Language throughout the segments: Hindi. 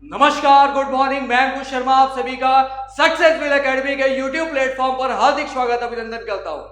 नमस्कार, गुड मॉर्निंग। मैं अंकुश शर्मा आप सभी का सक्सेसफुल एकेडमी के यूट्यूब प्लेटफॉर्म पर हार्दिक स्वागत अभिनंदन करता हूं।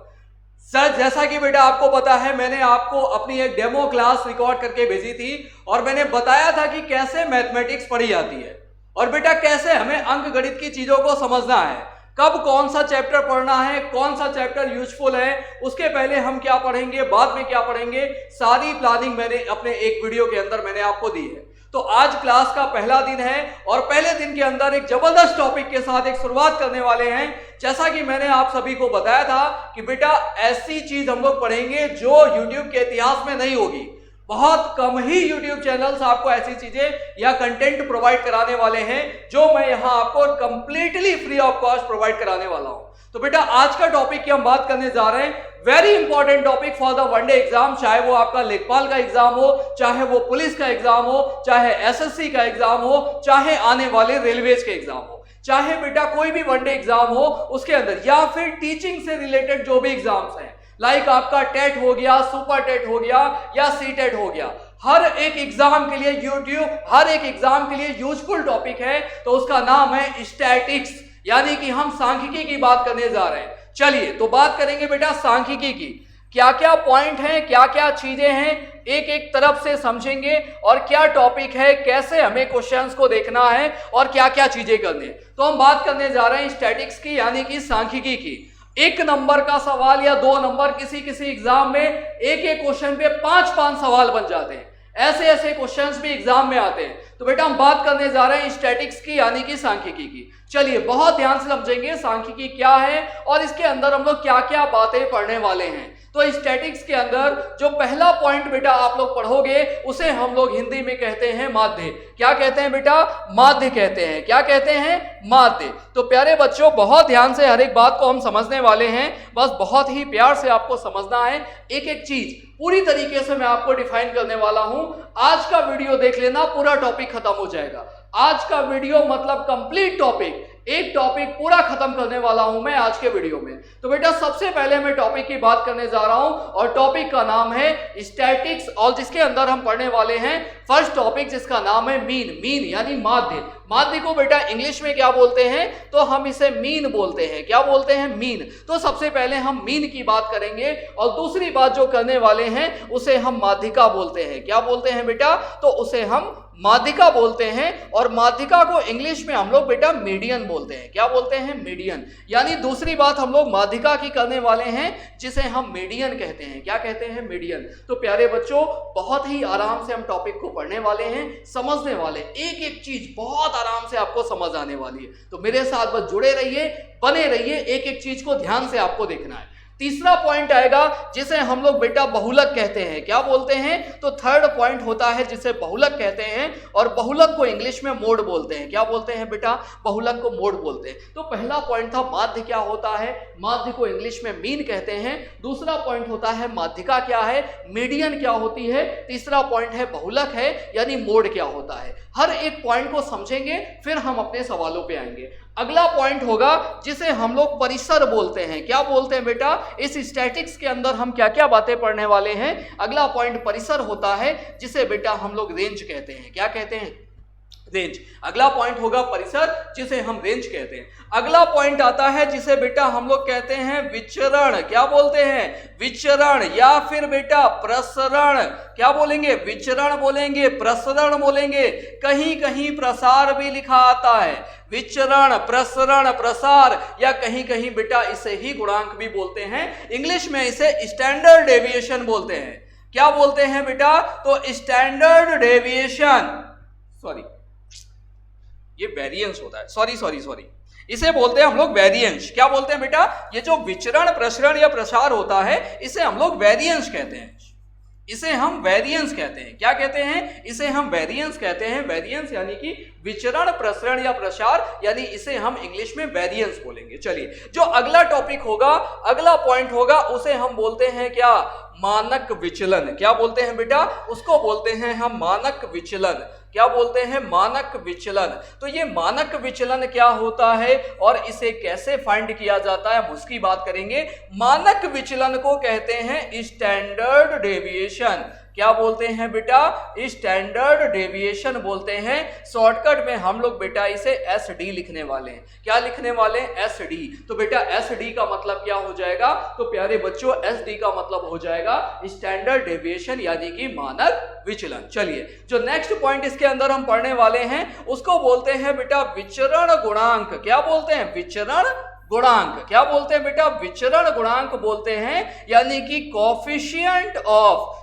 सर, जैसा कि बेटा आपको पता है, मैंने आपको अपनी एक डेमो क्लास रिकॉर्ड करके भेजी थी और मैंने बताया था कि कैसे मैथमेटिक्स पढ़ी जाती है और बेटा कैसे हमें अंक गणित की चीजों को समझना है, कब कौन सा चैप्टर पढ़ना है, कौन सा चैप्टर यूजफुल है, उसके पहले हम क्या पढ़ेंगे, बाद में क्या पढ़ेंगे, सारी प्लानिंग मैंने अपने एक वीडियो के अंदर मैंने आपको दी है। तो आज क्लास का पहला दिन है और पहले दिन के अंदर एक जबरदस्त टॉपिक के साथ एक शुरुआत करने वाले हैं। जैसा कि मैंने आप सभी को बताया था कि बेटा ऐसी चीज हम लोग पढ़ेंगे जो YouTube के इतिहास में नहीं होगी। बहुत कम ही YouTube चैनल्स आपको ऐसी चीजें या कंटेंट प्रोवाइड कराने वाले हैं जो मैं यहां आपको completely free of cost provide कराने वाला हूं। तो बेटा आज का टॉपिक की हम बात करने जा रहे हैं, very important topic for the one day exam, चाहे वो आपका लेखपाल का एग्जाम हो, चाहे वो पुलिस का एग्जाम हो, चाहे एसएससी का एग्जाम हो, चाहे आने वाले रेलवेज के एग्जाम हो, चाहे बेटा कोई भी वनडे एग्जाम हो उसके अंदर, या फिर टीचिंग से रिलेटेड जो भी एग्जाम्स हैं, लाइक आपका टेट हो गया, सुपर टेट हो गया या सी टेट हो गया, हर एक एग्जाम के लिए यूट्यूब हर एक एग्जाम के लिए यूजफुल टॉपिक है। तो उसका नाम है स्टैटिक्स, यानी कि हम सांख्यिकी की बात करने जा रहे हैं। चलिए तो बात करेंगे बेटा सांख्यिकी की, क्या क्या पॉइंट हैं, क्या क्या चीजें हैं, एक एक तरफ से समझेंगे और क्या टॉपिक है, कैसे हमें क्वेश्चंस को देखना है और क्या क्या चीजें करनी है। तो हम बात करने जा रहे हैं स्टैटिक्स की, यानी कि सांख्यिकी की। 1 नंबर का सवाल या 2 नंबर किसी किसी एग्जाम में एक एक क्वेश्चन पे 5-5 सवाल बन जाते हैं, ऐसे ऐसे क्वेश्चंस भी एग्जाम में आते हैं। तो बेटा हम बात करने जा रहे हैं स्टैटिक्स की, यानी कि सांख्यिकी की। चलिए बहुत ध्यान से समझेंगे सांख्यिकी क्या है और इसके अंदर हम लोग क्या क्या बातें पढ़ने वाले हैं। तो स्टैटिक्स के अंदर जो पहला पॉइंट बेटा आप लोग पढ़ोगे उसे हम लोग हिंदी में कहते हैं माध्य। क्या कहते हैं बेटा? माध्य कहते हैं। क्या कहते हैं? माध्य। तो प्यारे बच्चों बहुत ध्यान से हर एक बात को हम समझने वाले हैं, बस बहुत ही प्यार से आपको समझना है, एक एक चीज पूरी तरीके से मैं आपको डिफाइन करने वाला हूं। आज का वीडियो देख लेना, पूरा टॉपिक खत्म हो जाएगा। आज का वीडियो मतलब कंप्लीट टॉपिक, एक टॉपिक पूरा खत्म करने वाला हूं मैं आज के वीडियो में। तो बेटा सबसे पहले मैं टॉपिक की बात करने जा रहा हूं और टॉपिक का नाम है स्टैटिक्स, और जिसके अंदर हम पढ़ने वाले हैं फर्स्ट टॉपिक जिसका नाम है मीन। मीन यानी माध्य। माध्य को बेटा इंग्लिश में क्या बोलते हैं? तो हम इसे मीन बोलते हैं। क्या बोलते हैं? मीन। तो सबसे पहले हम मीन की बात करेंगे और दूसरी बात जो करने वाले हैं उसे हम माध्यिका बोलते हैं। क्या बोलते हैं बेटा? तो उसे हम माध्यिका बोलते हैं और माध्यिका को इंग्लिश में हम लोग बेटा मीडियन बोलते हैं। क्या बोलते हैं? मीडियन। यानी दूसरी बात हम लोग माध्यिका की करने वाले हैं जिसे हम मीडियन कहते हैं। क्या कहते हैं? मीडियन। तो प्यारे बच्चों बहुत ही आराम से हम टॉपिक को पढ़ने वाले हैं, समझने वाले, एक एक चीज बहुत आराम से आपको समझ आने वाली है। तो मेरे साथ बस जुड़े रहिए, बने रहिए, एक एक चीज को ध्यान से आपको देखना है। तीसरा पॉइंट आएगा जिसे हम लोग बेटा बहुलक कहते हैं। क्या बोलते हैं? तो थर्ड पॉइंट होता है जिसे बहुलक कहते हैं और बहुलक को इंग्लिश में मोड बोलते हैं। क्या बोलते हैं बेटा? बहुलक को मोड बोलते हैं। तो पहला पॉइंट था माध्य क्या होता है, माध्य को इंग्लिश में मीन कहते हैं। दूसरा पॉइंट होता है माध्यिका क्या है, मीडियन क्या होती है। तीसरा पॉइंट है बहुलक है यानी मोड क्या होता है। हर एक पॉइंट को समझेंगे फिर हम अपने सवालों पे आएंगे। अगला पॉइंट होगा जिसे हम लोग परिसर बोलते हैं। क्या बोलते हैं बेटा? इस स्टैटिक्स के अंदर हम क्या क्या बातें पढ़ने वाले हैं। अगला पॉइंट परिसर होता है जिसे बेटा हम लोग रेंज कहते हैं। क्या कहते हैं? रेंज। अगला पॉइंट होगा परिसर जिसे हम रेंज कहते हैं। अगला पॉइंट आता है जिसे बेटा हम लोग कहते हैं विचरण। क्या बोलते हैं? विचरण या फिर बेटा प्रसरण। क्या बोलेंगे? विचरण बोलेंगे, प्रसरण बोलेंगे, कहीं कहीं प्रसार भी लिखा आता है। विचरण, प्रसरण, प्रसार, या कहीं कहीं बेटा इसे ही गुणांक भी बोलते हैं। इंग्लिश में इसे स्टैंडर्ड डेविएशन बोलते हैं। क्या बोलते हैं बेटा? तो स्टैंडर्ड डेविएशन, सॉरी ये वेरिएंस होता है, सॉरी इसे बोलते हैं हम लोग वेरिएंस। क्या बोलते हैं बेटा? ये जो विचरण, प्रसरण या प्रसार होता है इसे हम लोग वेरिएंस कहते हैं। इसे हम वेरिएंस कहते हैं। क्या कहते हैं? इसे हम वेरिएंस कहते हैं। वेरिएंस यानी कि विचरण, प्रसरण या प्रसार, यानी इसे हम इंग्लिश में वेरिएंस बोलेंगे। चलिए जो अगला टॉपिक होगा, अगला पॉइंट होगा, उसे हम बोलते हैं क्या? मानक विचलन। क्या बोलते हैं बेटा? उसको बोलते हैं हम मानक विचलन। क्या बोलते हैं? मानक विचलन। तो ये मानक विचलन क्या होता है और इसे कैसे फाइंड किया जाता है हम उसकी बात करेंगे। मानक विचलन को कहते हैं स्टैंडर्ड डेविएशन। क्या बोलते हैं बेटा? स्टैंडर्ड डेविएशन बोलते हैं। शॉर्टकट में हम लोग बेटा इसे SD लिखने वाले हैं। क्या लिखने वाले हैं? SD। तो बेटा SD का मतलब क्या हो जाएगा? तो प्यारे बच्चों SD का मतलब हो जाएगा स्टैंडर्ड डेविएशन यानी कि मानक विचलन। चलिए जो नेक्स्ट पॉइंट इसके अंदर हम पढ़ने वाले हैं उसको बोलते हैं बेटा विचरण गुणांक। क्या बोलते हैं? विचरण गुणांक। क्या बोलते हैं बेटा? विचरण गुणांक बोलते हैं, यानी कि coefficient of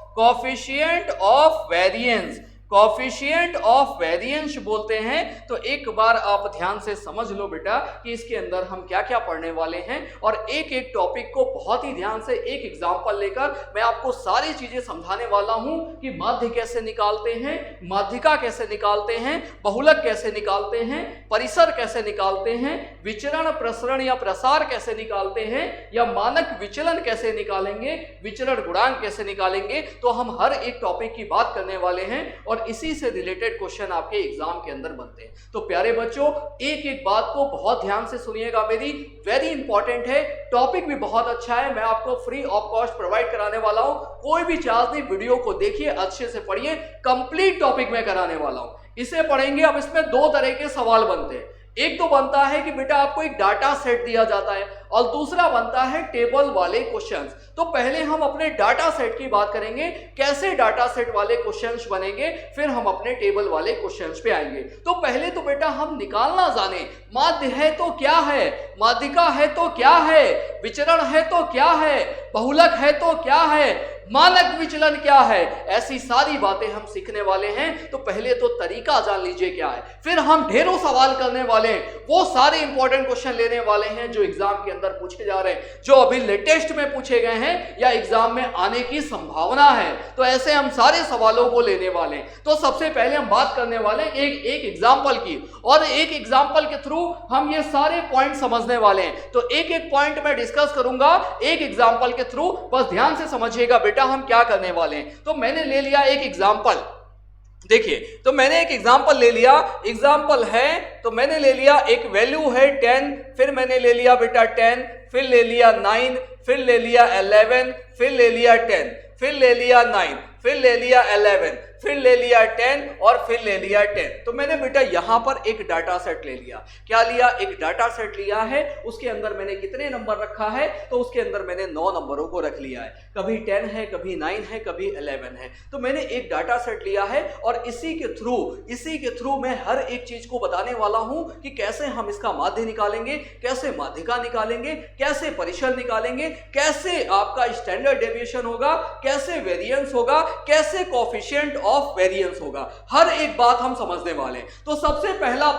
variance. Coefficient of variance बोलते हैं। तो एक बार आप ध्यान से समझ लो बेटा कि इसके अंदर हम क्या क्या पढ़ने वाले हैं, और एक एक टॉपिक को बहुत ही ध्यान से एक एग्जांपल लेकर मैं आपको सारी चीजें समझाने वाला हूं कि माध्य कैसे निकालते हैं, माध्यिका कैसे निकालते हैं, बहुलक कैसे निकालते हैं, परिसर कैसे निकालते हैं, विचरण प्रसरण या प्रसार कैसे निकालते हैं, या मानक विचलन कैसे निकालेंगे, विचरण गुणांक कैसे निकालेंगे। तो हम हर एक टॉपिक की बात करने वाले हैं और इसी से रिलेटेड क्वेश्चन आपके एग्जाम के अंदर बनते हैं। तो प्यारे बच्चों एक एक बात को बहुत ध्यान से सुनिएगा मेरी, वेरी इंपॉर्टेंट है, टॉपिक भी बहुत अच्छा है, मैं आपको फ्री ऑफ कॉस्ट प्रोवाइड कराने वाला हूं। कोई भी चार्ज नहीं, वीडियो को देखिए, अच्छे से पढ़िए, कंप्लीट टॉपिक मैं कराने वाला हूं। इसे पढ़ेंगे। अब इसमें दो तरह के सवाल बनते हैं। एक तो बनता है कि बेटा आपको एक डाटा सेट दिया जाता है, और दूसरा बनता है टेबल वाले क्वेश्चंस। तो पहले हम अपने डाटा सेट की बात करेंगे, कैसे डाटा सेट वाले क्वेश्चंस बनेंगे, फिर हम अपने टेबल वाले क्वेश्चंस पे आएंगे। तो पहले तो बेटा हम निकालना जाने, माध्य है तो क्या है, माध्यिका है तो क्या है, विचरण है तो क्या है, बहुलक है तो क्या है, मानक विचलन क्या है, ऐसी सारी बातें हम सीखने वाले हैं। तो पहले तो तरीका जान लीजिए क्या है, फिर हम ढेरों सवाल करने वाले हैं, वो सारे इंपॉर्टेंट क्वेश्चन लेने वाले हैं जो एग्जाम के अंदर पूछे जा रहे हैं, जो अभी लेटेस्ट में पूछे गए हैं या एग्जाम में आने की संभावना है। तो ऐसे हम सारे सवालों को लेने वाले हैं। तो सबसे पहले हम बात करने वाले हैं एक एग्जाम्पल की, और एक एग्जाम्पल के थ्रू हम ये सारे पॉइंट समझने वाले हैं। तो एक एक पॉइंट मैं डिस्कस करूंगा एक एग्जाम्पल के थ्रू, बस ध्यान से समझिएगा बेटा हम क्या करने वाले हैं। तो मैंने ले लिया एक एग्जाम्पल, देखिए तो मैंने एक एग्जाम्पल ले लिया, एग्जाम्पल है तो मैंने ले लिया एक वैल्यू है 10, फिर मैंने ले लिया बेटा 10, फिर ले लिया 9, फिर ले लिया 11, फिर ले लिया 10, फिर ले लिया 9, फिर ले लिया 11, फिर ले लिया 10 और फिर ले लिया 10। तो मैंने बेटा यहां पर एक डाटा सेट ले लिया। क्या लिया? एक डाटा सेट लिया है। उसके अंदर मैंने कितने नंबर रखा है? तो उसके अंदर मैंने 9 नंबरों को रख लिया है। कभी 10 है, कभी 9 है, कभी 11 है। तो मैंने एक डाटा सेट लिया है और इसी के थ्रू मैं हर एक चीज को बताने वाला हूं कि कैसे हम इसका माध्य निकालेंगे, कैसे माध्यिका निकालेंगे, कैसे परिसर निकालेंगे, कैसे आपका स्टैंडर्ड डेविएशन होगा, कैसे वेरिएंस होगा, कैसे कोफिशिएंट ऑफ वेरिएंस होगा। हर एक बात हम समझने वाले हैं। तो सबसे पहला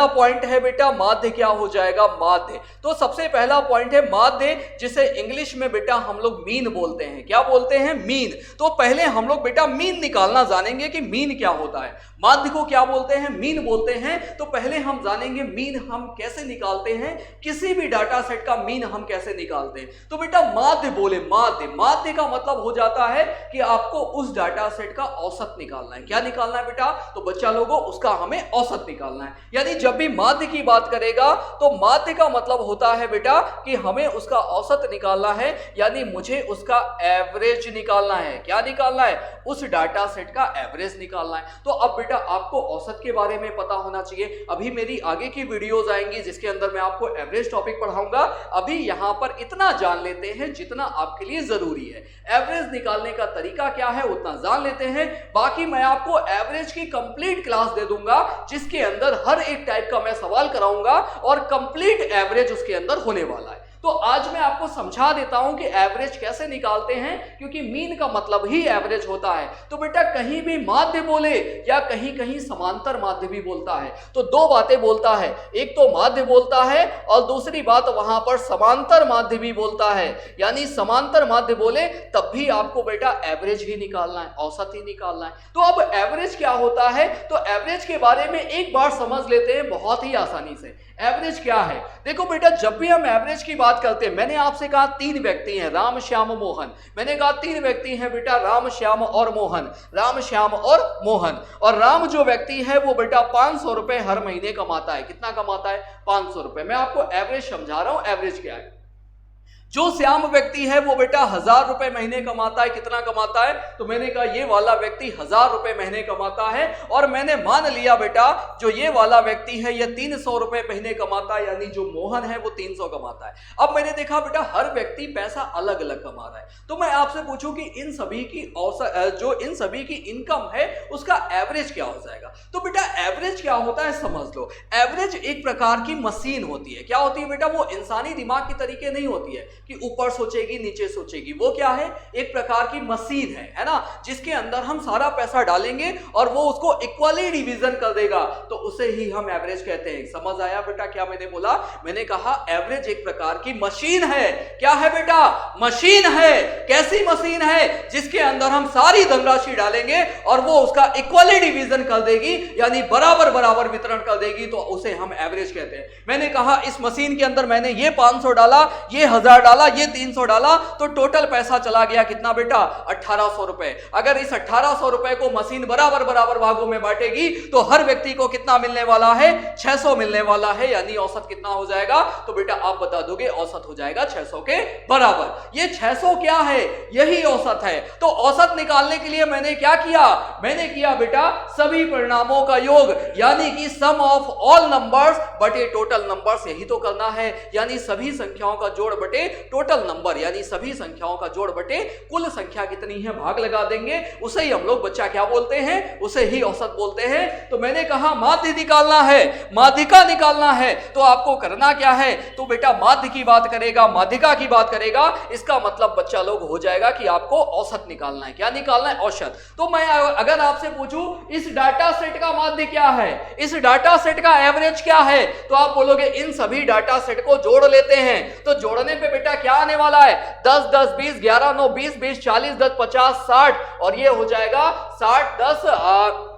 पॉइंट है बेटा माध्य। क्या हो जाएगा? माध्य। तो सबसे पहला पॉइंट है माध्य, जिसे इंग्लिश में बेटा हम लोग मीन बोलते हैं। क्या बोलते हैं? मीन। तो पहले हम लोग बेटा मीन निकालना जानेंगे कि मीन क्या होता है। माध्य को क्या बोलते हैं? मीन बोलते हैं। तो पहले हम जानेंगे मीन हम कैसे निकालते हैं, किसी भी डाटा सेट का मीन हम कैसे निकालते हैं। तो बेटा माध्य बोले, माध्य का मतलब हो जाता है कि आपको उस डाटा सेट का औसत निकालना है। क्या निकालना है बेटा? तो बच्चा लोगों उसका हमें औसत निकालना है। यानी जब भी माध्य की बात करेगा तो माध्य का मतलब होता है बेटा कि हमें उसका औसत निकालना है, यानी मुझे उसका एवरेज निकालना है। क्या निकालना है? उस डाटा सेट का एवरेज निकालना है। तो अब बेटा आपको औसत के बारे में पता होना चाहिए। अभी मेरी आगे की वीडियोस आएंगी जिसके अंदर मैं आपको एवरेज टॉपिक पढ़ाऊंगा। अभी यहां पर इतना जान लेते हैं जितना आपके लिए जरूरी है। एवरेज निकालने का तरीका क्या है उतना जान लेते हैं, बाकी मैं आपको एवरेज की कंप्लीट क्लास दे दूंगा जिसके अंदर हर एक टाइप का मैं सवाल कराऊंगा और कंप्लीट एवरेज उसके अंदर होने वाला है। तो आज मैं आपको समझा देता हूं कि एवरेज कैसे निकालते हैं, क्योंकि मीन का मतलब ही एवरेज होता है। तो बेटा कहीं भी माध्य बोले या कहीं कहीं समांतर माध्य भी बोलता है, तो दो बातें बोलता है, एक तो माध्य बोलता है और दूसरी बात वहां पर समांतर माध्य भी बोलता है। यानी समांतर माध्य बोले तब भी आपको बेटा एवरेज ही निकालना है, औसत ही निकालना है। तो अब एवरेज क्या होता है? तो एवरेज के बारे में एक बार समझ लेते हैं बहुत ही आसानी से। एवरेज क्या है? देखो बेटा जब भी हम एवरेज की बात करते हैं, मैंने आपसे कहा 3 व्यक्ति हैं, राम श्याम मोहन। मैंने कहा 3 व्यक्ति हैं बेटा, राम श्याम और मोहन, राम श्याम और मोहन। और राम जो व्यक्ति है वो बेटा 500 रुपए हर महीने कमाता है। कितना कमाता है? 500 रुपए। मैं आपको एवरेज समझा रहा हूं, एवरेज क्या है। जो श्याम व्यक्ति है वो बेटा 1000 रुपए महीने कमाता है। कितना कमाता है? तो मैंने कहा ये वाला व्यक्ति 1000 रुपए महीने कमाता है, और मैंने मान लिया बेटा जो ये वाला व्यक्ति है ये 300 रुपए महीने कमाता है, यानी जो मोहन है वो 300 कमाता है। अब मैंने देखा बेटा हर व्यक्ति पैसा अलग अलग कमा रहा है, तो मैं आपसे पूछूं कि इन सभी की औसत जो इन सभी की इनकम है उसका एवरेज क्या हो जाएगा? तो बेटा एवरेज क्या होता है समझ लो। एवरेज एक प्रकार की मशीन होती है। क्या होती है बेटा? वो इंसानी दिमाग की तरीके नहीं होती है कि ऊपर सोचेगी नीचे सोचेगी। वो क्या है? एक प्रकार की मशीन है ना, जिसके अंदर हम सारा पैसा डालेंगे और वो उसको इक्वली डिवीजन कर देगा, तो उसे ही हम एवरेज कहते हैं। समझ आया बेटा क्या मैंने बोला? मैंने कहा एवरेज एक प्रकार की मशीन है। क्या है बेटा? मशीन है। कैसी मशीन है? जिसके अंदर हम सारी धनराशि डालेंगे और वो उसका इक्वली डिवीजन कर देगी, यानी बराबर बराबर वितरण कर देगी, तो उसे हम एवरेज कहते हैं। मैंने कहा इस मशीन के अंदर मैंने ये 500 डाला, ये 1000 डाला, ये 300 डाला, तो टोटल पैसा चला गया कितना बेटा? 1800 रुपए। अगर इस 1800 रुपए को मशीन बराबर बराबर भागों में बांटेगी तो हर व्यक्ति को कितना मिलने वाला है? 600 मिलने वाला है, यानी औसत कितना हो जाएगा? तो बेटा आप बता दोगे, औसत हो जाएगा 600 के बराबर। ये 600 क्या है? यही औसत है। तो औसत निकालने के लिए मैंने क्या किया? मैंने किया बेटा सभी परिणामों का योग, यानी कि सम ऑफ ऑल नंबर्स बटे टोटल नंबर्स, यही तो करना है। यानी सभी संख्याओं का जोड़ बटे टोटल नंबर, यानी सभी संख्याओं का जोड़ बटे कुल संख्या कितनी है भाग लगा देंगे, उसे ही हम लोग बच्चा क्या बोलते हैं? उसे ही औसत बोलते हैं। तो मैंने कहा माध्य निकालना है, माध्यिका निकालना है, तो आपको करना क्या है? तो बेटा माध्य की बात करेगा, माध्यिका की बात करेगा, इसका मतलब बच्चा लोग हो जाएगा कि आपको औसत निकालना है। क्या निकालना है? औसत। तो मैं अगर आपसे पूछूं इस डाटा सेट का माध्य क्या है, इस डाटा सेट का एवरेज क्या है, तो आप बोलोगे इन सभी डाटा सेट को जोड़ लेते हैं। तो जोड़ने पे बेटा क्या आने वाला है? 10 10 20 11 9 20 20 40 10 50 60, और ये हो जाएगा 60 10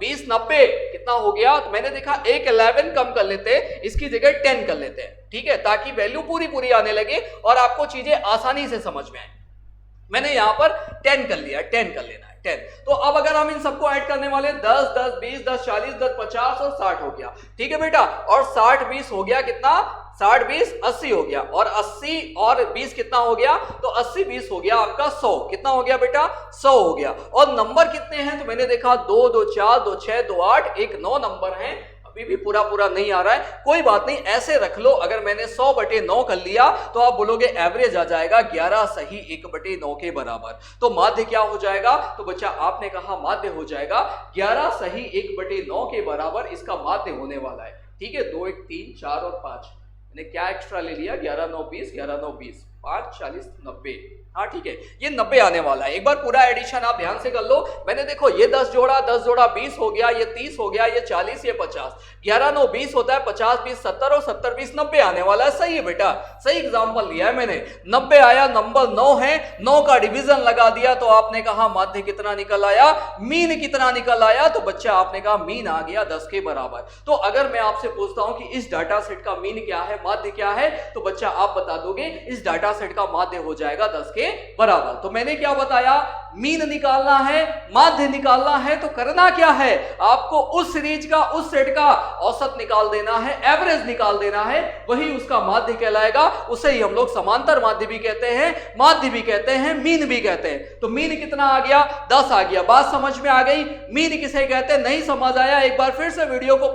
20 90। कितना हो गया? तो मैंने देखा एक 11 कम कर लेते, इसकी जगह 10 कर लेते हैं, ठीक है, ताकि वैल्यू पूरी पूरी आने लगे और आपको चीजें आसानी से समझ में आए। मैंने यहां पर 10 कर लिया, 10 कर लेना है 10। तो अब अगर हम इन सबको ऐड करने वाले 10 10 20 10 40 10 50 और 60 हो गया, ठीक है बेटा, और 60 20 हो गया कितना? 60 20 80 हो गया, और 80 और 20 कितना हो गया? तो 80 20 हो गया आपका 100। कितना हो गया बेटा? 100 हो गया। और नंबर कितने हैं? तो मैंने देखा 2 2 4 2 6 2 8 1 9 नंबर हैं। अभी भी पूरा पूरा नहीं आ रहा है, कोई बात नहीं, ऐसे रख लो। अगर मैंने 100 बटे 9 कर लिया तो आप बोलोगे एवरेज आ जाएगा 11 सही 1 बटे 9 के बराबर। तो माध्य क्या हो जाएगा? तो बच्चा आपने कहा माध्य हो जाएगा 11 सही 1 बटे 9 के बराबर, इसका माध्य होने वाला है। ठीक है, 2 1 3 4 और 5, मैंने क्या एक्स्ट्रा ले लिया? 11 9 20 11 9 20 5 40 90। हाँ ठीक है, ये 90 आने वाला है। एक बार पूरा एडिशन आप ध्यान से कर लो। मैंने देखो ये 10 जोड़ा 20 हो गया, ये 30 हो गया, ये 40, ये 50, 11 9 20 होता है, 50 20 70 और 70 20 90 आने वाला है। सही है बेटा, सही एग्जांपल लिया है मैंने। 90 आया, नंबर 9 है, 9 का डिवीजन लगा दिया, तो आपने कहा माध्य कितना निकल आया, मीन कितना निकल आया? तो बच्चा आपने कहा मीन आ गया 10 के बराबर। तो अगर मैं आपसे पूछता हूं कि इस डाटा सेट का मीन क्या है, माध्य क्या है, तो बच्चा आप बता दोगे इस डाटा सेट का माध्य हो जाएगा 10 के बराबर। तो मैंने क्या बताया? मीन निकालना है, माध्य निकालना है, तो करना क्या है? आपको उस सीरीज का, उस सेट का औसत निकाल देना है, एवरेज निकाल देना है, वही उसका माध्य कहलाएगा। उसे ही हम लोग समांतर माध्य भी कहते हैं, माध्य भी कहते हैं, मीन भी कहते हैं। तो मीन कितना आ गया? 10 आ गया। बात समझ में आ गई? मीन किसे कहते हैं? नहीं समझ आया, एक बार फिर से वीडियो को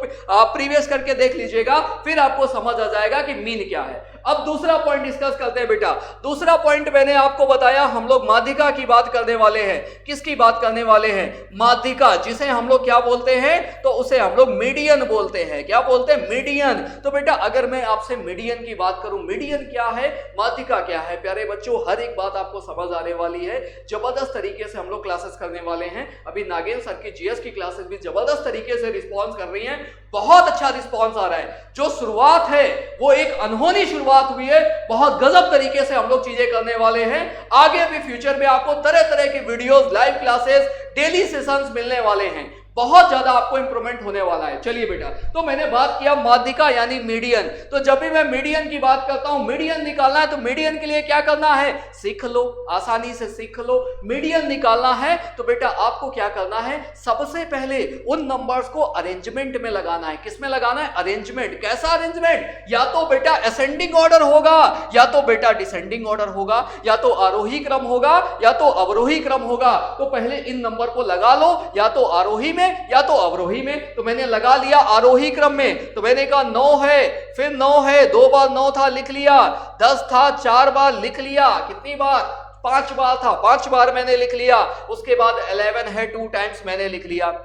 प्रीवियस करके देख लीजिएगा, फिर आपको समझ आ जाएगा कि मीन क्या है। अब दूसरा पॉइंट डिस्कस करते हैं बेटा। दूसरा पॉइंट मैंने आपको बताया, हम लोग माध्यिका की बात करने वाले हैं। किसकी बात करने वाले हैं? माध्यिका, जिसे हम लोग क्या बोलते हैं? तो उसे हम लोग मीडियन बोलते हैं। क्या बोलते हैं? मीडियन। तो बेटा अगर मैं आपसे मीडियन की बात करूं, मीडियन क्या है, माध्यिका क्या है? प्यारे बच्चों, हर एक बात आपको समझ आने वाली है। जबरदस्त तरीके से हम लोग क्लासेस करने वाले हैं। अभी नागेंद्र सर की जीएस की क्लासेस भी जबरदस्त तरीके से रिस्पॉन्स कर रही हैं, बहुत अच्छा रिस्पॉन्स आ रहा है। जो शुरुआत है वो एक अनहोनी शुरुआत हुई है, बहुत गजब तरीके से हम लोग चीजें करने वाले हैं। आगे भी फ्यूचर में आपको तरह तरह की videos, live classes, daily sessions मिलने वाले हैं। बहुत ज्यादा आपको इंप्रूवमेंट होने वाला है। चलिए बेटा, तो मैंने बात किया माध्यिका यानी मीडियन। तो जब भी मैं मीडियन की बात करता हूं, मीडियन निकालना है तो मीडियन के लिए क्या करना है, सीख लो, आसानी से सीख लो। मीडियन निकालना है तो बेटा आपको क्या करना है, सबसे पहले उन नंबर्स को अरेंजमेंट में लगाना है। किस में लगाना है, अरेंजमेंट। कैसा अरेंजमेंट, या तो बेटा असेंडिंग ऑर्डर होगा, या तो बेटा डिसेंडिंग ऑर्डर होगा, या तो आरोही क्रम होगा, या तो अवरोही क्रम होगा। तो पहले इन नंबर को लगा लो, या तो आरोही में या तो अवरोही में। तो मैंने लगा लिया आरोही क्रम में, तो मैंने कहा 9 है, फिर 9 है, 2 बार 9 था लिख लिया, 10 था 4 बार लिख लिया, कितनी बार, 5 बार था, 5 बार मैंने लिख लिया। उसके बाद 11 है, 2 टाइम्स मैंने लिख लिया।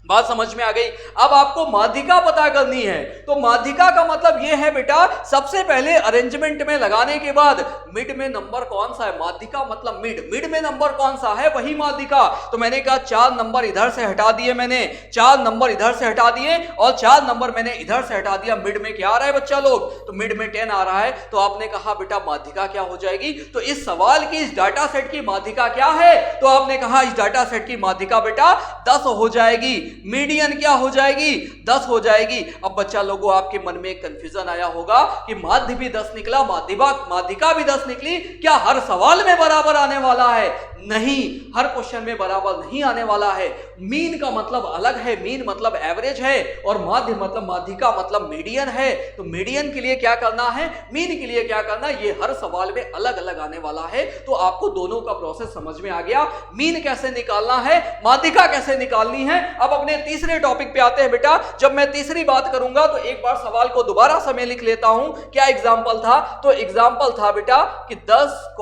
बात समझ में आ गई। अब आपको माध्यिका पता करनी है। तो माध्यिका का मतलब यह है बेटा, सबसे पहले अरेंजमेंट में लगाने के बाद मिड में नंबर कौन सा है, माध्यिका मतलब मिड, मिड में नंबर कौन सा है वही माध्यिका। तो मैंने कहा 4 नंबर इधर से हटा दिए, मैंने 4 नंबर इधर से हटा दिए और 4 नंबर मैंने इधर से हटा दिया। मिड में क्या आ रहा है बच्चा लोग, तो मिड में 10 आ रहा है। तो आपने कहा बेटा माध्यिका क्या हो जाएगी, तो इस सवाल की, इस डाटा सेट की माध्यिका क्या है, तो आपने कहा इस डाटा सेट की माध्यिका बेटा 10 हो जाएगी। मीडियन क्या हो जाएगी, 10 हो जाएगी। अब बच्चा लोगों आपके मन में एक कंफ्यूजन आया होगा कि माध्य भी 10 निकला, माध्यिका भी 10 निकली, क्या हर सवाल में बराबर आने वाला है, नहीं, हर क्वेश्चन में बराबर नहीं आने वाला है। मीन का मतलब अलग है, मीन मतलब एवरेज है, और माध्य मतलब, माध्यिका मतलब मीडियन है। तो मीडियन के लिए क्या करना है, मीन के लिए क्या करना है, ये हर सवाल में अलग अलग आने वाला है। तो आपको दोनों का प्रोसेस समझ में आ गया, मीन कैसे निकालना है, माध्यिका कैसे निकालनी है। अब अपने तीसरे टॉपिक पे आते हैं बेटा। जब मैं तीसरी बात करूंगा तो एक बार सवाल को दोबारा से मैं लिख लेता हूं। क्या एग्जाम्पल था, तो एग्जाम्पल था बेटा कि 10,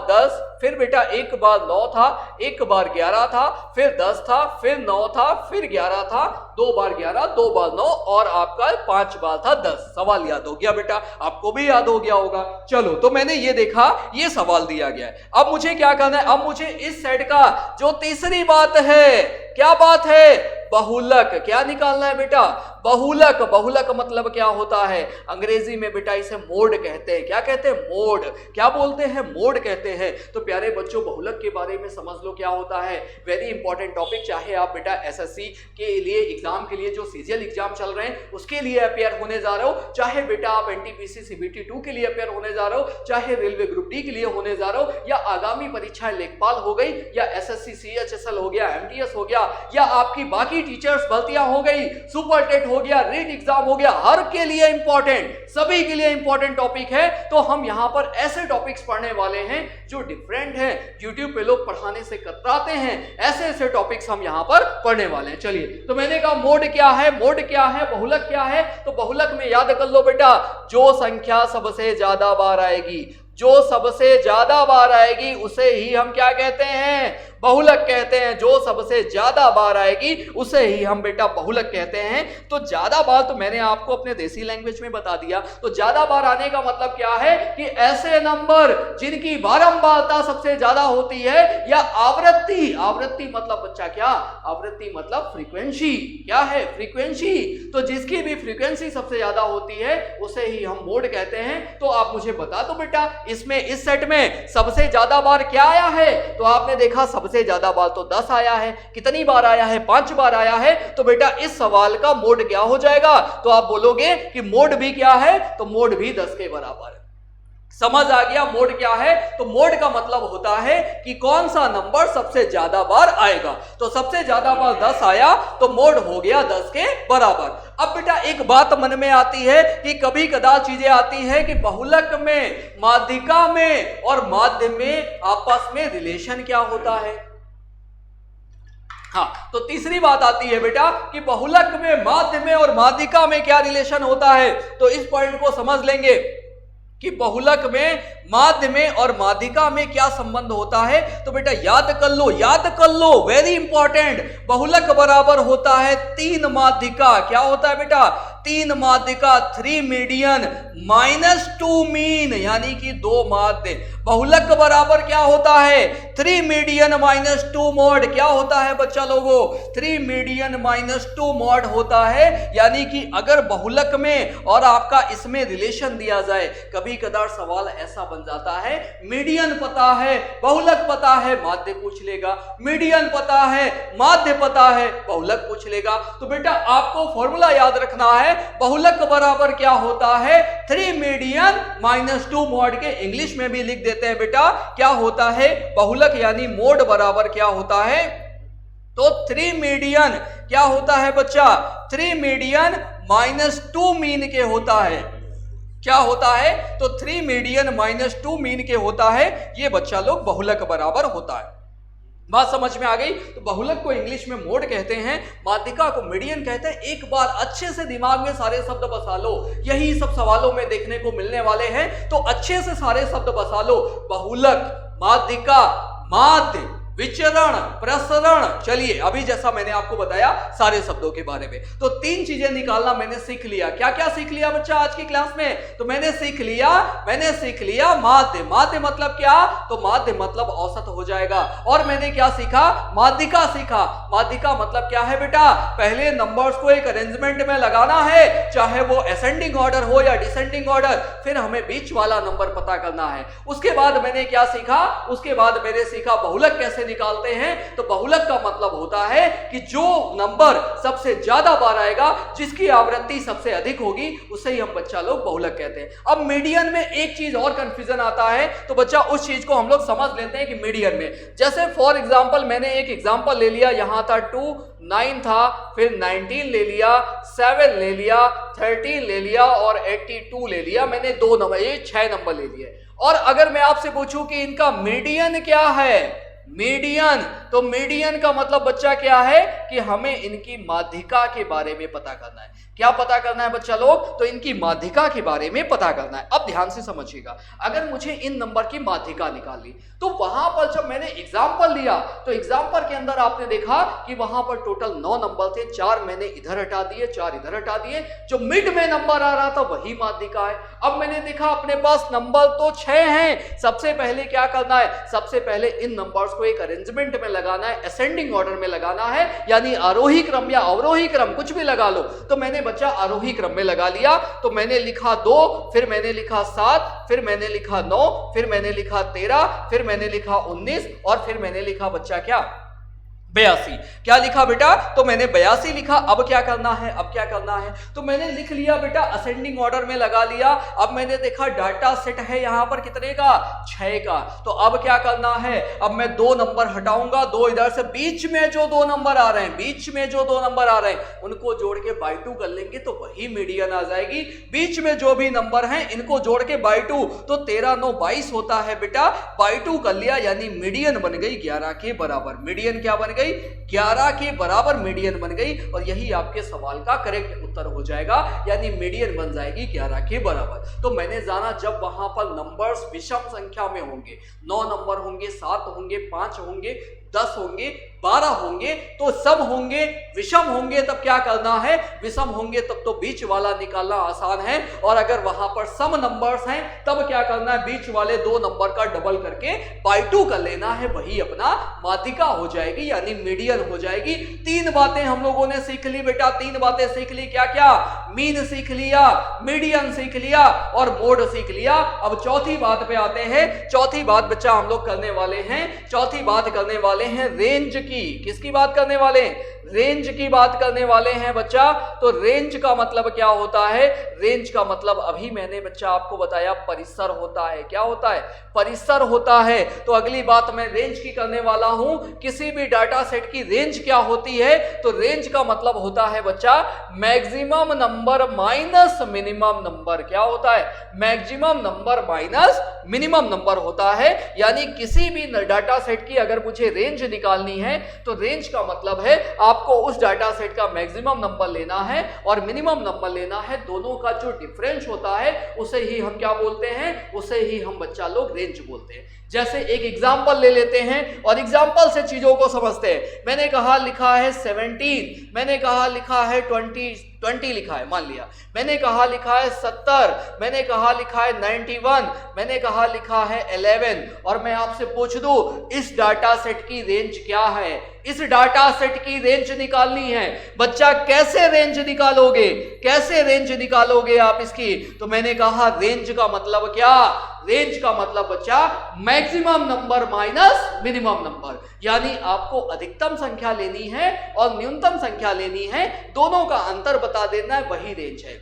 10, फिर बेटा एक बार 9 था, एक बार 11 था, फिर 10 था, फिर 9 था, फिर 11 था, 2 बार 11, 2 बार 9 और आपका 5 बार था 10। सवाल याद हो गया बेटा, आपको भी याद हो गया होगा। चलो, तो मैंने ये देखा, ये सवाल दिया गया है। अब मुझे क्या करना है, अब मुझे इस सेट का जो तीसरी बात है, क्या बात है, बहुलक, क्या निकालना है बेटा, बहुलक। बहुलक मतलब क्या होता है, अंग्रेजी में बेटा इसे मोड कहते हैं। क्या कहते हैं, मोड। क्या बोलते हैं, मोड कहते हैं। तो प्यारे बच्चों, बहुलक के बारे में समझ लो क्या होता है, वेरी इंपॉर्टेंट टॉपिक। चाहे आप बेटा एसएससी के लिए एग्जाम के लिए, जो सीजीएल एग्जाम चल रहे हैं उसके लिए अपेयर होने जा रहे हो, चाहे बेटा आप एनटीपीसी सीबीटी 2 के लिए अपेयर होने जा रहे हो, चाहे रेलवे ग्रुप डी के लिए होने जा रहे हो, या आगामी परीक्षाएं लेखपाल हो गई, या एसएससी सीएचएसएल हो गया, एमटीएस हो गया, या आपकी बाकी टीचर्स भर्तियां हो गई, सुपर टेट हो गया, रीट एग्जाम हो गया, हर के लिए इंपॉर्टेंट, सभी के लिए इंपॉर्टेंट टॉपिक है। तो हम यहां पर ऐसे टॉपिक्स पढ़ने वाले हैं जो डिफरेंट है, यूट्यूब पे लोग पढ़ाने से कतराते हैं, ऐसे ऐसे टॉपिक्स हम यहां पर पढ़ने वाले हैं। चलिए, तो मैंने कहा मोड क्या है, मोड क्या है, बहुलक क्या है। तो बहुलक में याद कर लो बेटा, जो संख्या सबसे ज्यादा बार आएगी, जो सबसे ज्यादा बार आएगी उसे ही हम क्या कहते हैं, बहुलक कहते हैं। जो सबसे ज्यादा बार आएगी उसे ही हम बेटा बहुलक कहते हैं। तो ज्यादा बार तो मैंने आपको अपने देसी लैंग्वेज में बता दिया। तो ज्यादा बार आने का मतलब क्या है कि ऐसे नंबर जिनकी बारंबारता सबसे ज्यादा होती है, या आवृत्ति, आवृत्ति मतलब बच्चा क्या, आवृत्ति मतलब फ्रीक्वेंसी। क्या है, फ्रीक्वेंसी। तो जिसकी भी फ्रीक्वेंसी सबसे ज्यादा होती है उसे ही हम मोड कहते हैं। तो आप मुझे बता दो बेटा, इसमें इस सेट में सबसे ज्यादा बार क्या आया है। तो आपने देखा सबसे ज्यादा बार तो 10 आया है। कितनी बार आया है, 5 बार आया है। तो बेटा इस सवाल का मोड क्या हो जाएगा, तो आप बोलोगे कि मोड भी क्या है, तो मोड भी 10 के बराबर है। समझ आ गया मोड क्या है। तो मोड का मतलब होता है कि कौन सा नंबर सबसे ज्यादा बार आएगा। तो सबसे ज्यादा बार 10 आया तो मोड हो गया 10 के बराबर। अब बेटा एक बात मन में आती है कि कभी कदार चीजें आती है कि बहुलक में, माध्यिका में और माध्य में आपस में रिलेशन क्या होता है। हाँ, तो तीसरी बात आती है बेटा कि बहुलक में, माध्य में और माध्यिका में क्या रिलेशन होता है। तो इस पॉइंट को समझ लेंगे कि बहुलक में, माध्य में और माध्यिका में क्या संबंध होता है। तो बेटा याद कर लो, याद कर लो, वेरी इंपॉर्टेंट। बहुलक बराबर होता है 3 माध्यिका। क्या होता है बेटा, 3 माध्यिका, 3 मीडियन -2 मीन, यानी कि 2 माध्य। बहुलक बराबर क्या होता है? 3 मीडियन -2 मॉड। क्या होता है बच्चा लोगों? 3 मीडियन -2 मॉड होता है। यानी कि अगर बहुलक में और आपका इसमें रिलेशन दिया जाए, कभी कदार सवाल ऐसा बन जाता है, मीडियन पता है, बहुलक पता है, माध्य पूछ लेगा, मीडियन पता है, माध्य पता है, बहुलक पूछ लेगा। तो बेटा आपको फॉर्मूला याद रखना है, बहुलक बराबर क्या होता है? 3 मीडियन -2 मॉड के इंग्लिश में भी लिख देते हैं बेटा, क्या होता है? बहुलक यानी मोड बराबर क्या होता है? तो 3 मीडियन क्या होता है बच्चा? 3 मीडियन -2 मीन के होता है। क्या होता है? तो 3 मीडियन -2 मीन के होता है। ये बच्चा लोग बहुलक बराबर होता है। बात समझ में आ गई? तो बहुलक को इंग्लिश में मोड कहते हैं, माध्यिका को मीडियन कहते हैं। एक बार अच्छे से दिमाग में सारे शब्द बसा लो, यही सब सवालों में देखने को मिलने वाले हैं, तो अच्छे से सारे शब्द बसा लो। बहुलक, माध्यिका, माध्य, विचरण, प्रसरण। चलिए अभी जैसा मैंने आपको बताया सारे शब्दों के बारे में, तो 3 चीजें निकालना मैंने सीख लिया। क्या क्या सीख लिया बच्चा आज की क्लास में? तो मैंने सीख लिया माध्य। माध्य मतलब क्या? तो माध्य मतलब औसत हो जाएगा। और मैंने क्या सीखा? माध्यिका सीखा। माध्यिका मतलब क्या है बेटा? पहले नंबर्स को एक अरेंजमेंट में लगाना है, चाहे वो असेंडिंग ऑर्डर हो या डिसेंडिंग ऑर्डर, फिर हमें बीच वाला नंबर पता करना है। उसके बाद मैंने क्या सीखा? उसके बाद मैंने सीखा बहुलक कैसे निकालते हैं। तो बहुलक का मतलब होता है कि जो नंबर सबसे ज्यादा बार आएगा, जिसकी आवृत्ति सबसे अधिक होगी, उसे ही हम बच्चा लोग बहुलक कहते हैं। अब मीडियन में एक चीज और कंफ्यूजन आता है, तो बच्चा उस चीज को हम लोग समझ लेते हैं कि मीडियन में, जैसे फॉर एग्जांपल मैंने एक एग्जांपल ले लिया, यहां था 2, 9 था, फिर 19 ले लिया, 7 ले लिया, 13 ले लिया और 82 ले लिया। मैंने 2 नंबर, ये 6 नंबर ले लिए। और अगर मैं आपसे पूछूं कि इनका मीडियन क्या है? मीडियन, तो मीडियन का मतलब बच्चा क्या है? कि हमें इनकी माध्यिका के बारे में पता करना है। क्या पता करना है बच्चा लोग? तो इनकी माध्यिका के बारे में पता करना है। अब ध्यान से समझिएगा, अगर मुझे इन नंबर की माध्यिका निकालनी, तो वहां पर जब मैंने एग्जाम्पल लिया, तो एग्जाम्पल के अंदर आपने देखा कि वहां पर टोटल 9 नंबर थे, 4 मैंने इधर हटा दिए, 4 इधर हटा दिए, जो मिड में नंबर आ रहा था वही माध्यिका है। अब मैंने देखा अपने पास नंबर तो 6 हैं, सबसे पहले क्या करना है? सबसे पहले इन नंबर्स को एक अरेंजमेंट में लगाना है, असेंडिंग ऑर्डर में लगाना है, यानी आरोही क्रम या अवरोही क्रम, कुछ भी लगा लो। तो मैंने बच्चा आरोही क्रम में लगा लिया, तो मैंने लिखा 2, फिर मैंने लिखा 7, फिर मैंने लिखा 9, फिर मैंने लिखा 13, फिर मैंने लिखा 19 और फिर मैंने लिखा बच्चा क्या? 82। क्या लिखा बेटा? तो मैंने 82 लिखा। अब क्या करना है? अब क्या करना है? तो मैंने लिख लिया बेटा, असेंडिंग ऑर्डर में लगा लिया। अब मैंने देखा डाटा सेट है यहां पर कितने का? 6 का। तो अब क्या करना है? अब मैं 2 नंबर हटाऊंगा, 2 इधर से, बीच में जो 2 नंबर आ रहे हैं, बीच में जो 2 नंबर आ रहे हैं उनको जोड़ के बाई 2 कर लेंगे तो वही मीडियन आ जाएगी। बीच में जो भी नंबर हैं इनको जोड़ के बाई 2, तो 13 9 22 होता है बेटा, बाई 2 कर लिया, यानी मीडियन बन गई 11 के बराबर। मीडियन क्या बन गई? 11 के बराबर मीडियन बन गई, और यही आपके सवाल का करेक्ट उत्तर हो जाएगा, यानी मीडियन बन जाएगी 11 के बराबर। तो मैंने जाना जब वहां पर नंबर्स विषम संख्या में होंगे, 9 नंबर होंगे, 7 होंगे, 5 होंगे, 10 होंगे, 12 होंगे, तो सब होंगे विषम होंगे, तब क्या करना है? विषम होंगे तब तो बीच वाला निकालना आसान है, और अगर वहां पर सम नंबर्स हैं तब क्या करना है? बीच वाले 2 नंबर का डबल करके बाई 2 कर लेना है, वही अपना माध्यिका हो जाएगी, यानी मीडियन हो जाएगी। 3 बातें हम लोगों ने सीख ली बेटा, 3 बातें सीख ली। क्या क्या? मीन सीख लिया, मीडियन सीख लिया और मोड सीख लिया। अब चौथी बात पे आते हैं। चौथी बात बच्चा हम लोग करने वाले हैं, चौथी बात करने वाले हैं रेंज की। किसकी बात करने वाले हैं? रेंज की बात करने वाले हैं बच्चा। तो रेंज का मतलब क्या होता है? रेंज का मतलब अभी मैंने बच्चा आपको बताया परिसर होता है। क्या होता है? परिसर होता है। तो अगली बात मैं रेंज की करने वाला हूं। किसी भी डाटा सेट की रेंज क्या होती है? तो रेंज का मतलब होता है बच्चा maximum number minus minimum number. क्या होता है? Maximum number minus minimum number होता है। यानी किसी भी डाटा सेट की अगर मुझे रेंज रेंज निकालनी है तो रेंज का मतलब है आपको उस डाटा सेट का मैक्सिमम नंबर लेना है और मिनिमम नंबर लेना है, दोनों का जो डिफरेंस होता है उसे ही हम क्या बोलते हैं, उसे ही हम बच्चा लोग रेंज बोलते हैं। जैसे एक एग्जाम्पल ले लेते हैं और एग्जाम्पल से चीजों को समझते हैं। मैंने कहा लिखा है 17, मैंने कहा लिखा है 20 लिखा है मान लिया, मैंने कहा लिखा है 70, मैंने कहा लिखा है 91, मैंने कहा लिखा है 11 और मैं आपसे पूछ दूं इस डाटा सेट की रेंज क्या है, इस डाटा सेट की रेंज निकालनी है। बच्चा कैसे रेंज निकालोगे, कैसे रेंज निकालोगे आप इसकी? तो मैंने कहा रेंज का मतलब क्या, रेंज का मतलब बच्चा maximum number minus minimum number, यानी आपको अधिकतम संख्या लेनी है और न्यूनतम संख्या लेनी है, दोनों का अंतर बता देना है, वही रेंज है।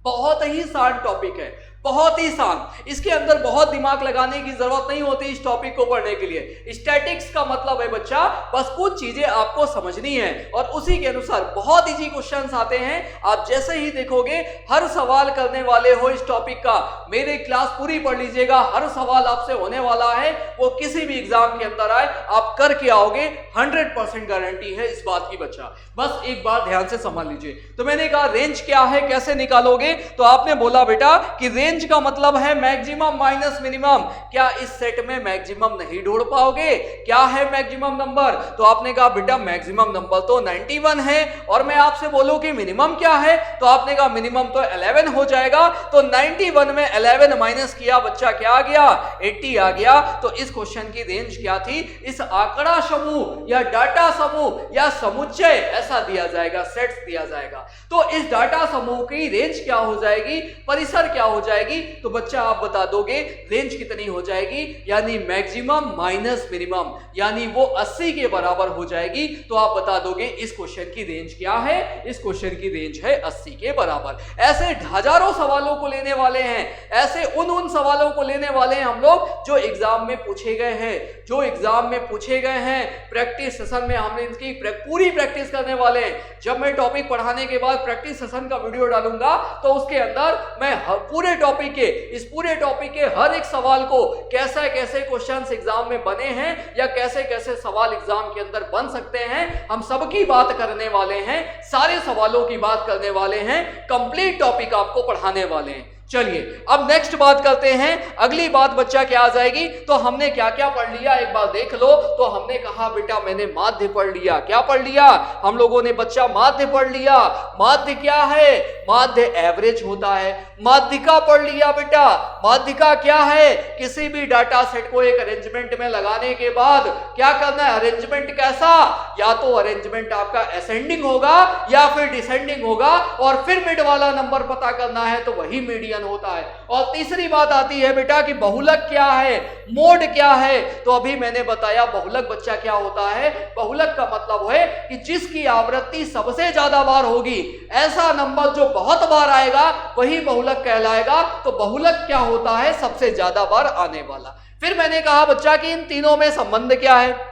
बहुत ही आसान टॉपिक है, बहुत ही आसान, इसके अंदर बहुत दिमाग लगाने की जरूरत नहीं होती इस टॉपिक को पढ़ने के लिए। स्टैटिक्स का मतलब है बच्चा बस कुछ चीजें आपको समझनी है और उसी के अनुसार बहुत इजी क्वेश्चंस आते हैं। आप जैसे ही देखोगे हर सवाल करने वाले हो इस टॉपिक का, मेरे क्लास पूरी पढ़ लीजिएगा, हर सवाल आपसे होने वाला है, वो किसी भी एग्जाम के अंदर आए आप करके आओगे, 100% गारंटी है इस बात की बच्चा। बस एक बात ध्यान से समझ लीजिए। तो मैंने कहा रेंज क्या है, कैसे निकालोगे? तो आपने बोला बेटा कि रेंज का मतलब है मैक्सिमम माइनस मिनिमम। क्या इस सेट में मैक्सिमम नहीं ढूंढ पाओगे? क्या है मैक्सिमम नंबर? तो आपने कहा बेटा मैक्सिमम नंबर तो 91 है और मैं आपसे बोलूं कि मिनिमम क्या है, तो आपने कहा मिनिमम तो 11 हो जाएगा। तो 91 में 11 माइनस किया बच्चा, क्या आ गया? 80 आ गया। तो इस क्वेश्चन की रेंज क्या थी? इस आंकड़ा समूह या डाटा समूह या समुच्चय ऐसा दिया जाएगा, सेट्स दिया जाएगा, तो इस डाटा समूह की रेंज क्या हो जाएगी, परिसर क्या हो जाएगी? तो बच्चा आप बता दोगे रेंज कितनी हो जाएगी, यानी मैक्सिमम माइनस मिनिमम, यानी वो 80 के बराबर हो जाएगी। तो आप बता दोगे इस क्वेश्चन की रेंज क्या है, इस क्वेश्चन की रेंज है 80 के बराबर। ऐसे हजारों सवालों को लेने वाले हैं, ऐसे उन सवालों को लेने वाले हैं हम लोग जो एग्जाम में पूछे गए हैं, जो एग्जाम में पूछे गए हैं। प्रैक्टिस सेशन में हमने इनकी पूरी प्रैक्टिस करने वाले हैं। जब मैं टॉपिक पढ़ाने के बाद प्रैक्टिस सेशन का वीडियो डालूंगा तो उसके अंदर मैं पूरे टॉपिक के, इस पूरे टॉपिक के हर एक सवाल को कैसे कैसे क्वेश्चंस एग्जाम में बने हैं या कैसे कैसे सवाल एग्जाम के अंदर बन सकते हैं, हम सबकी बात करने वाले हैं, सारे सवालों की बात करने वाले हैं, कंप्लीट टॉपिक आपको पढ़ाने वाले हैं। चलिए अब नेक्स्ट बात करते हैं। अगली बात बच्चा क्या आ जाएगी? तो हमने क्या क्या पढ़ लिया एक बार देख लो। तो हमने कहा बेटा मैंने माध्य पढ़ लिया। क्या पढ़ लिया हम लोगों ने बच्चा? माध्य पढ़ लिया। माध्य क्या है? माध्य एवरेज होता है। माध्यिका पढ़ लिया बेटा। माध्यिका क्या है? किसी भी डाटा सेट को एक अरेंजमेंट में लगाने के बाद क्या करना है? अरेंजमेंट कैसा? या तो अरेंजमेंट आपका असेंडिंग होगा या फिर डिसेंडिंग होगा और फिर मिड वाला नंबर पता करना है तो वही मीडियन होता है। और तीसरी बात आती है बेटा कि बहुलक क्या है, मोड क्या है? तो अभी मैंने बताया बहुलक बच्चा क्या होता है। बहुलक का मतलब है कि जिसकी आवृत्ति सबसे ज्यादा बार होगी, ऐसा नंबर जो बहुत बार आएगा वही बहुलक कहलाएगा। तो बहुलक क्या होता है? सबसे ज्यादा बार आने वाला। फिर मैंने कहा बच्चा कि इन तीनों में संबंध क्या है?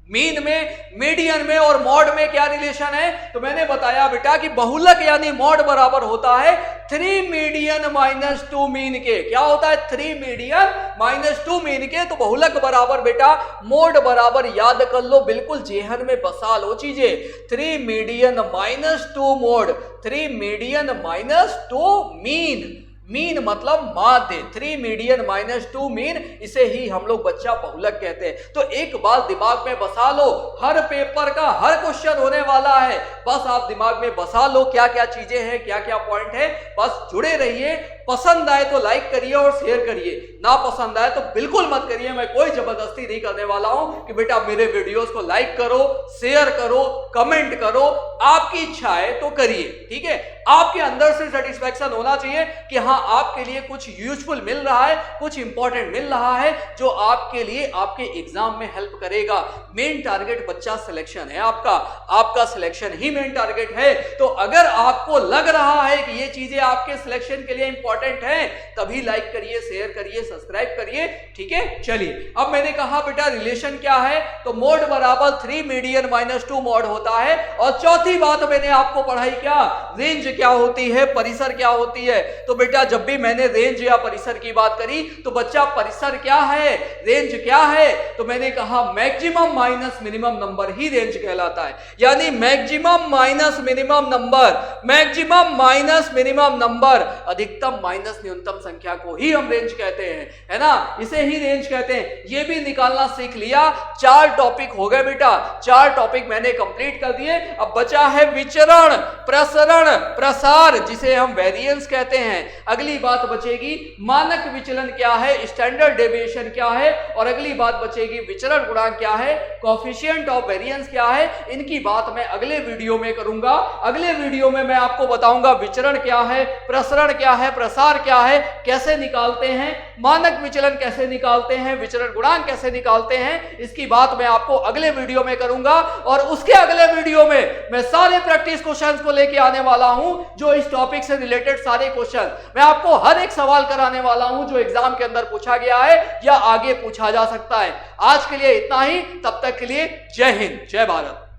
मीन में, मीडियन में और मॉड में क्या रिलेशन है? तो मैंने बताया बेटा कि बहुलक यानी मॉड बराबर होता है 3 मीडियन माइनस 2 मीन के। क्या होता है? 3 मीडियन माइनस 2 मीन के। तो बहुलक बराबर बेटा मोड बराबर याद कर लो, बिल्कुल जेहन में बसा लो चीजें। 3 median minus 2 mode, 3 median minus 2 mean. Mean मतलब माध्य, 3 मीडियन माइनस 2 मीन, इसे ही हम लोग बच्चा बहुलक कहते हैं। तो एक बात दिमाग में बसा लो, हर पेपर का हर क्वेश्चन होने वाला है, बस आप दिमाग में बसा लो क्या क्या चीजें हैं, क्या क्या पॉइंट है। बस जुड़े रहिए। पसंद आए तो लाइक करिए और शेयर करिए, ना पसंद आए तो बिल्कुल मत करिए। मैं कोई जबरदस्ती नहीं करने वाला हूं कि बेटा मेरे वीडियोस को लाइक करो, शेयर करो, कमेंट करो। आपकी इच्छा है तो करिए, ठीक है। आपके अंदर से सेटिस्फैक्शन होना चाहिए कि हाँ आपके लिए कुछ यूजफुल मिल रहा है, कुछ इंपॉर्टेंट मिल रहा है जो आपके लिए आपके एग्जाम में हेल्प करेगा। मेन टारगेट बच्चा सिलेक्शन है आपका, आपका सिलेक्शन ही मेन टारगेट है। तो अगर आपको लग रहा है कि ये चीजें आपके सिलेक्शन के लिए इंपॉर्टेंट इंपॉर्टेंट है तभी लाइक करिए, शेयर करिए, सब्सक्राइब करिए। ठीक है, चलिए अब मैंने कहा बेटा रिलेशन क्या है, तो मोड बराबर 3 मीडियन माइनस 2 मॉड होता है। और चौथी बात मैंने आपको पढ़ाई क्या, रेंज क्या होती है, परिसर क्या होती है। तो बेटा जब भी मैंने रेंज या परिसर की बात करी तो बच्चा परिसर क्या है, रेंज क्या है, तो मैंने कहा मैक्सिमम माइनस मिनिमम नंबर ही रेंज कहलाता है। यानी maximum minus minimum number, maximum minus minimum number, अधिकतम माइनस न्यूनतम संख्या को ही हम रेंज कहते हैं, है ना, इसे ही रेंज कहते हैं। ये भी निकालना सीख लिया। 4 टॉपिक हो गए बेटा, 4 टॉपिक मैंने कंप्लीट कर दिए। अब बचा है विचरण, प्रसरण, प्रसार, जिसे हम वेरिएंस कहते हैं। अगली बात बचेगी मानक विचलन क्या है, स्टैंडर्ड डेविएशन क्या है, और अगली बात बचेगी विचरण गुणांक क्या है, कोएफिशिएंट ऑफ वेरिएंस क्या है। इनकी बात मैं अगले वीडियो में करूंगा। अगले वीडियो में मैं आपको बताऊंगा विचरण क्या है, प्रसरण क्या है, प्रसार क्या है, कैसे निकालते हैं, मानक विचलन कैसे निकालते हैं, विचरण गुणांक कैसे निकालते हैं। इसकी बात मैं आपको अगले वीडियो में करूंगा। और उसके अगले वीडियो में मैं सारे प्रैक्टिस क्वेश्चंस को लेके आने वाला हूं, जो इस टॉपिक से रिलेटेड सारे क्वेश्चन मैं आपको हर एक सवाल कराने वाला हूं जो एग्जाम के अंदर पूछा गया है या आगे पूछा जा सकता है। आज के लिए इतना ही, तब तक के लिए जय हिंद, जय भारत।